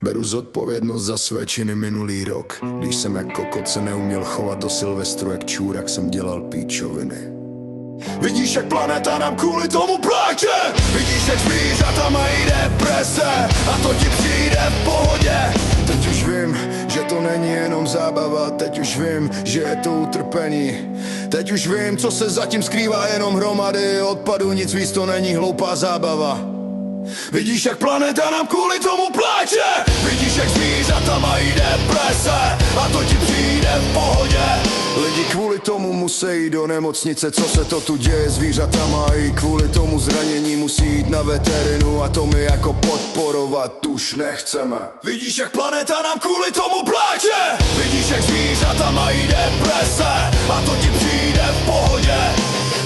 Beru zodpovědnost za své činy minulý rok. Když jsem jak kokot se neuměl chovat do Silvestru jak čůrak, jsem dělal píčoviny. Vidíš, jak planeta nám kvůli tomu pláče. Vidíš, jak zvířata mají deprese, a to ti přijde v pohodě. Teď už vím, že to není jenom zábava. Teď už vím, že je to utrpení. Teď už vím, co se zatím skrývá, jenom hromady odpadu. Nic víc to není hloupá zábava. Vidíš, jak planeta nám kvůli tomu pláče. Vidíš, jak zvířata mají deprese, a to ti přijde v pohodě. Lidi kvůli tomu musí jít do nemocnice. Co se to tu děje, zvířata mají kvůli tomu zranění musí jít na veterinu, a to my jako podporovat už nechceme. Vidíš, jak planeta nám kvůli tomu pláče. Vidíš, jak zvířata mají deprese, a to ti přijde v pohodě.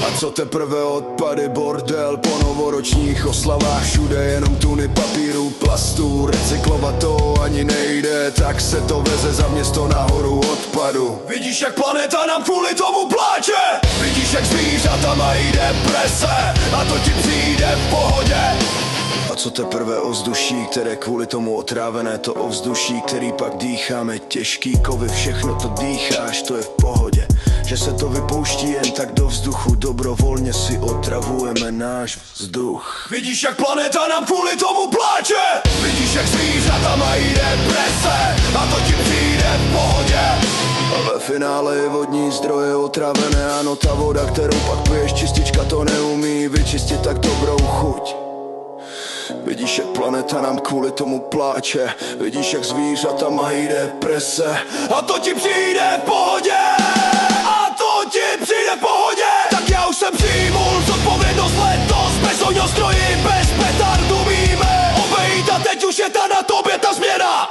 A co teprve odpady, bordel po novoročních oslavách. Všude jenom tuny papíru, plastů. Recyklovat to ani nejde, tak se to veze za město nahoru odpadu. Vidíš, jak planeta nám kvůli tomu pláče. Vidíš, jak zvířata mají deprese, a to ti přijde v pohodě. A co teprve ovzduší, které kvůli tomu otrávené, to ovzduší, který pak dýcháme, těžký kovy, všechno to dýcháš, to je v pohodě. Že se to vypouští jen tak do vzduchu, dobrovolně si otravujeme náš vzduch. Vidíš, jak planeta nám kvůli tomu pláče. Vidíš, jak zvířata mají deprese, a to ti přijde v pohodě. A ve finále je vodní zdroje otrávené, ano, ta voda, kterou pak piješ, čistička to neumí vyčistit tak dobrou chuť. Vidíš, jak planeta nám kvůli tomu pláče. Vidíš, jak zvířata mají deprese, a to ti přijde v pohodě. A to ti přijde v pohodě. Tak já už jsem přijmul zodpovědnost letos. Bez ohňostrojí, bez petardu víme obejít, a teď už je ta na tobě ta změna.